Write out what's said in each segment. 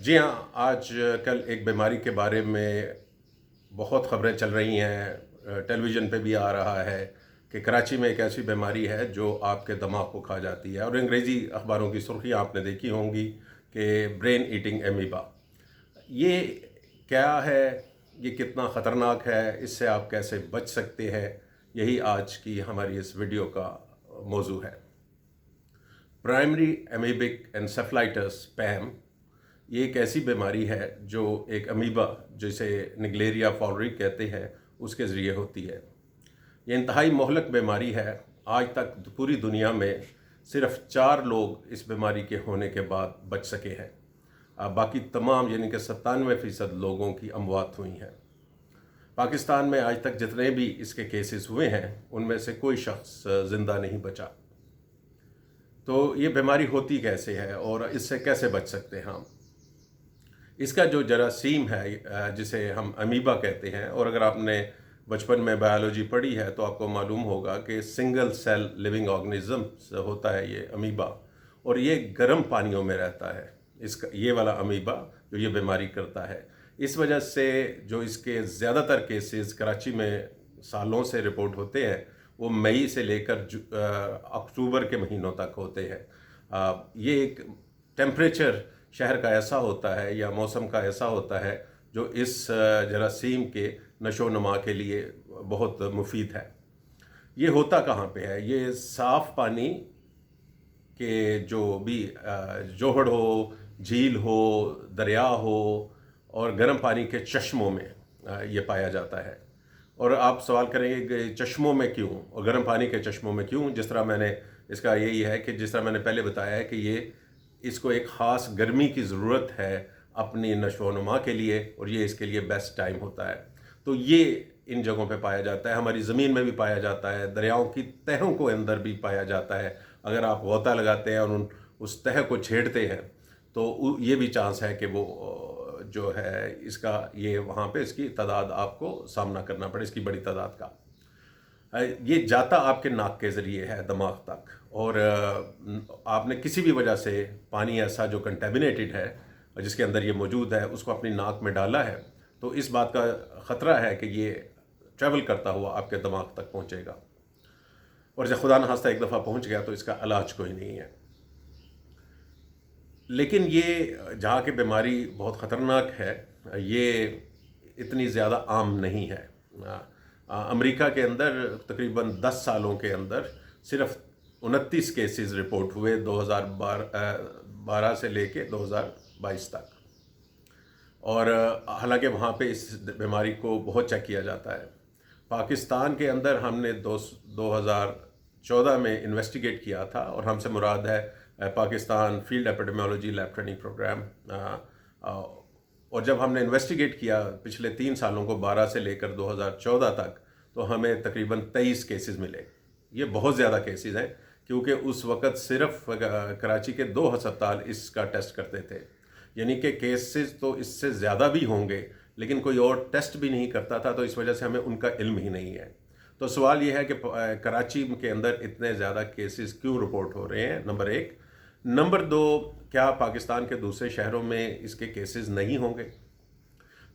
जी हाँ, आज कल एक बीमारी के बारे में बहुत खबरें चल रही हैं, टेलीविज़न पे भी आ रहा है कि कराची में एक ऐसी बीमारी है जो आपके दिमाग को खा जाती है। और अंग्रेज़ी अखबारों की सुर्खियाँ आपने देखी होंगी कि ब्रेन ईटिंग एमीबा। ये क्या है? ये कितना ख़तरनाक है? इससे आप कैसे बच सकते हैं? यही आज की हमारी इस वीडियो का मौजू है। प्राइमरी एमीबिक एन्सेफलाइटिस पैम ये एक ऐसी बीमारी है जो एक अमीबा, जिसे निगलेरिया फॉलरिक कहते हैं, उसके ज़रिए होती है। ये इंतहाई मोहलक बीमारी है। आज तक पूरी दुनिया में सिर्फ 4 लोग इस बीमारी के होने के बाद बच सके हैं। बाकी तमाम यानी कि 97% लोगों की अमवात हुई हैं। पाकिस्तान में आज तक जितने भी इसके केसेस हुए हैं उनमें से कोई शख्स ज़िंदा नहीं बचा। तो ये बीमारी होती कैसे है और इससे कैसे बच सकते हैं हम? इसका जो जरासीम है, जिसे हम अमीबा कहते हैं, और अगर आपने बचपन में बायोलॉजी पढ़ी है तो आपको मालूम होगा कि सिंगल सेल लिविंग ऑर्गेनिज्म होता है ये अमीबा, और ये गर्म पानियों में रहता है। इसका ये वाला अमीबा जो ये बीमारी करता है, इस वजह से जो इसके ज़्यादातर केसेस कराची में सालों से रिपोर्ट होते हैं वो मई से लेकर अक्टूबर के महीनों तक होते हैं। ये एक टेम्परेचर शहर का ऐसा होता है या मौसम का ऐसा होता है जो इस जरासीम के नशो नमा के लिए बहुत मुफीद है। ये होता कहाँ पे है? ये साफ़ पानी के जो भी जोहड़ हो, झील हो, दरिया हो और गर्म पानी के चश्मों में ये पाया जाता है। और आप सवाल करेंगे कि चश्मों में क्यों और गर्म पानी के चश्मों में क्यों? जिस तरह मैंने इसका यही है कि जिस तरह मैंने पहले बताया है कि ये इसको एक ख़ास गर्मी की ज़रूरत है अपनी नशोनुमा के लिए, और ये इसके लिए बेस्ट टाइम होता है। तो ये इन जगहों पे पाया जाता है, हमारी ज़मीन में भी पाया जाता है, दरियाओं की तहों को अंदर भी पाया जाता है। अगर आप गोता लगाते हैं और उस तह को छेड़ते हैं तो ये भी चांस है कि वो जो है इसका ये वहाँ पे इसकी तादाद आपको सामना करना पड़े, इसकी बड़ी तादाद का। ये जाता आपके नाक के ज़रिए है दिमाग तक, और आपने किसी भी वजह से पानी ऐसा जो कंटेमिनेटेड है जिसके अंदर ये मौजूद है उसको अपनी नाक में डाला है तो इस बात का ख़तरा है कि ये ट्रैवल करता हुआ आपके दिमाग तक पहुँचेगा, और जब खुदा न खास्ता एक दफ़ा पहुँच गया तो इसका इलाज कोई नहीं है। लेकिन ये जहाँ की बीमारी बहुत ख़तरनाक है, ये इतनी ज़्यादा आम नहीं है। अमेरिका के अंदर तकरीबन 10 सालों के अंदर सिर्फ 29 केसेस रिपोर्ट हुए 2012 से लेके 2022 तक, और हालांकि वहाँ पे इस बीमारी को बहुत चेक किया जाता है। पाकिस्तान के अंदर हमने 2014 में इन्वेस्टिगेट किया था, और हमसे मुराद है Pakistan Field Epidemiology Lab Training Program. और जब हमने इन्वेस्टिगेट किया पिछले 3 सालों को 12 से लेकर 2014 तक, तो हमें तकरीबन 23 केसेस मिले। ये बहुत ज़्यादा केसेस हैं क्योंकि उस वक़्त सिर्फ कराची के 2 अस्पताल इसका टेस्ट करते थे, यानी कि केसेस तो इससे ज़्यादा भी होंगे लेकिन कोई और टेस्ट भी नहीं करता था, तो इस वजह से हमें उनका इल्म ही नहीं है। तो सवाल ये है कि कराची के अंदर इतने ज़्यादा केसेस क्यों रिपोर्ट हो रहे हैं, नंबर 1। नंबर 2, क्या पाकिस्तान के दूसरे शहरों में इसके केसेस नहीं होंगे?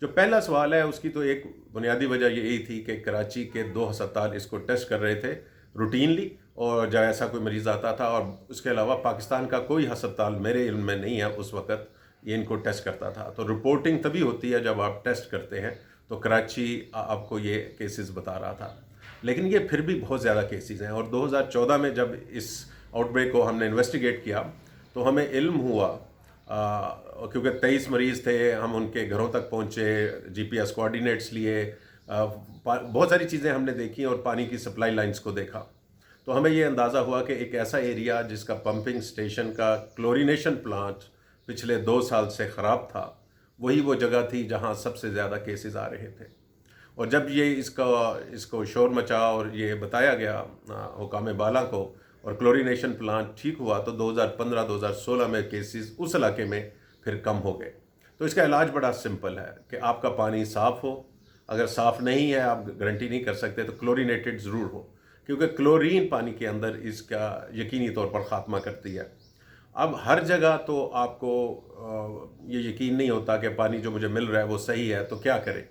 जो पहला सवाल है उसकी तो एक बुनियादी वजह यही थी कि कराची के 2 अस्पताल इसको टेस्ट कर रहे थे रूटीनली, और जब ऐसा कोई मरीज़ आता था, और उसके अलावा पाकिस्तान का कोई अस्पताल मेरे इल्म में नहीं है उस वक़्त ये इनको टेस्ट करता था। तो रिपोर्टिंग तभी होती है जब आप टेस्ट करते हैं, तो कराची आपको ये केसेस बता रहा था। लेकिन ये फिर भी बहुत ज़्यादा केसेस हैं, और 2014 में जब इस आउटब्रेक को हमने इन्वेस्टिगेट किया तो हमें इल्म हुआ, क्योंकि 23 मरीज़ थे, हम उनके घरों तक पहुँचे, GPS कोऑर्डिनेट्स लिए, बहुत सारी चीज़ें हमने देखी और पानी की सप्लाई लाइंस को देखा, तो हमें ये अंदाज़ा हुआ कि एक ऐसा एरिया जिसका पंपिंग स्टेशन का क्लोरीनेशन प्लांट पिछले 2 साल से ख़राब था, वही वो जगह थी जहाँ सबसे ज़्यादा केसेस आ रहे थे। और जब ये इसको शोर मचा और ये बताया गया हुकाम बाला को, और क्लोरीनेशन प्लांट ठीक हुआ, तो 2015-2016 में केसेस उस इलाके में फिर कम हो गए। तो इसका इलाज बड़ा सिंपल है कि आपका पानी साफ़ हो, अगर साफ़ नहीं है आप गारंटी नहीं कर सकते तो क्लोरीनेटेड ज़रूर हो, क्योंकि क्लोरीन पानी के अंदर इसका यकीनी तौर पर ख़ात्मा करती है। अब हर जगह तो आपको ये यकीन नहीं होता कि पानी जो मुझे मिल रहा है वो सही है, तो क्या करें।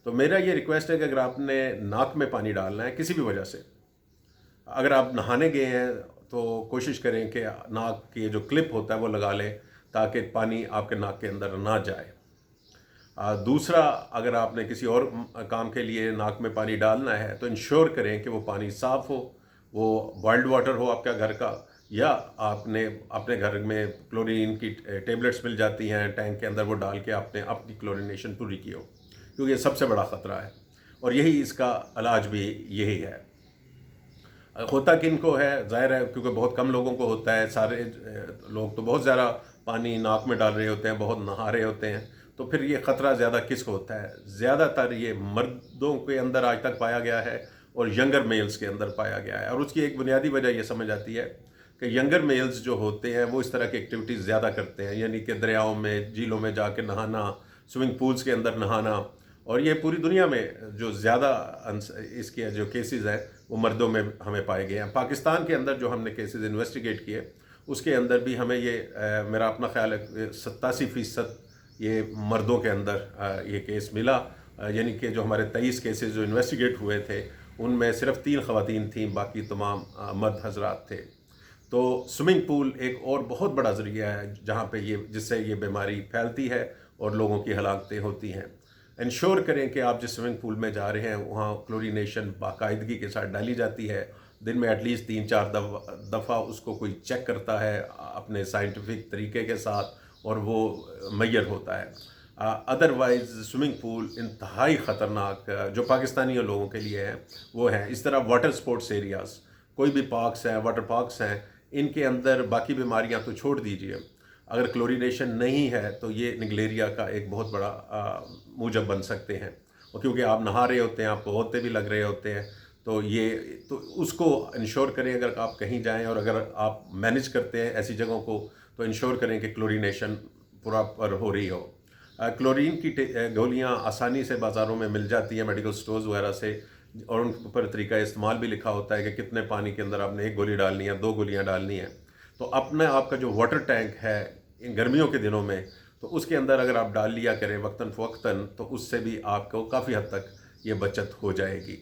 तो मेरा ये रिक्वेस्ट है कि अगर आपने नाक में पानी डालना है किसी भी वजह से, अगर आप नहाने गए हैं तो कोशिश करें कि नाक की जो क्लिप होता है वो लगा लें, ताकि पानी आपके नाक के अंदर ना जाए। दूसरा, अगर आपने किसी और काम के लिए नाक में पानी डालना है तो इंश्योर करें कि वो पानी साफ़ हो, वो बॉइल्ड वाटर हो आपका घर का, या आपने अपने घर में क्लोरीन की टेबलेट्स मिल जाती हैं टैंक के अंदर, वो डाल के आपने अपनी क्लोरीनेशन पूरी की हो, क्योंकि ये सबसे बड़ा ख़तरा है और यही इसका इलाज भी यही है। होता किन को है, ज़ाहिर है क्योंकि बहुत कम लोगों को होता है। सारे लोग तो बहुत ज़्यादा पानी नाक में डाल रहे होते हैं, बहुत नहा रहे होते हैं, तो फिर ये ख़तरा ज़्यादा किसको होता है? ज़्यादातर ये मर्दों के अंदर आज तक पाया गया है और यंगर मेल्स के अंदर पाया गया है। और उसकी एक बुनियादी वजह ये समझ आती है कि यंगर मेल्स जो होते हैं वो इस तरह की एक्टिविटीज़ ज़्यादा करते हैं, यानी कि दरियाओं में, झीलों में जाके नहाना, स्विमिंग पूल्स के अंदर नहाना। और ये पूरी दुनिया में जो ज़्यादा इसके जो केसेस हैं वो मर्दों में हमें पाए गए हैं। पाकिस्तान के अंदर जो हमने केसेस इन्वेस्टिगेट किए उसके अंदर भी हमें ये मेरा अपना ख्याल है 87% ये मर्दों के अंदर ये केस मिला। यानी कि जो हमारे 23 केसेस जो इन्वेस्टिगेट हुए थे उनमें सिर्फ 3 ख़वातीन थीं, बाकी तमाम मर्द हजरात थे। तो स्विमिंग पूल एक और बहुत बड़ा ज़रिया है जहाँ पे जिससे ये बीमारी फैलती है और लोगों की हलाकतें होती हैं। इंश्योर करें कि आप जिस स्विमिंग पूल में जा रहे हैं वहाँ क्लोरीनेशन बाकायदगी के साथ डाली जाती है। दिन में एटलीस्ट 3-4 दफ़ा उसको कोई चेक करता है अपने साइंटिफिक तरीके के साथ और वो मैयर होता है। अदरवाइज़ स्विमिंग पूल इंतहाई ख़तरनाक जो पाकिस्तानी लोगों के लिए है वो है। इस तरह वाटर स्पोर्ट्स एरियाज़, कोई भी पार्क्स हैं, वाटर पार्क्स हैं, इनके अंदर बाकी बीमारियां तो छोड़ दीजिए, अगर क्लोरीनेशन नहीं है तो ये निगलेरिया का एक बहुत बड़ा मूजब बन सकते हैं। और क्योंकि आप नहा रहे होते हैं, आपको होते भी लग रहे होते हैं, तो उसको इंश्योर करें अगर आप कहीं जाएं और अगर आप मैनेज करते हैं ऐसी जगहों को तो इंश्योर करें कि क्लोरीनेशन प्रॉपर हो रही हो। क्लोरीन की गोलियां आसानी से बाज़ारों में मिल जाती हैं मेडिकल स्टोर्स वगैरह से, और उन पर तरीका इस्तेमाल भी लिखा होता है कि कितने पानी के अंदर आपने 1 गोली डालनी है, 2 गोलियां डालनी है। तो अपना आपका जो वाटर टैंक है इन गर्मियों के दिनों में, तो उसके अंदर अगर आप डाल लिया करें वक्तन फ़वक्तन, तो उससे भी आपको काफ़ी हद तक ये बचत हो जाएगी।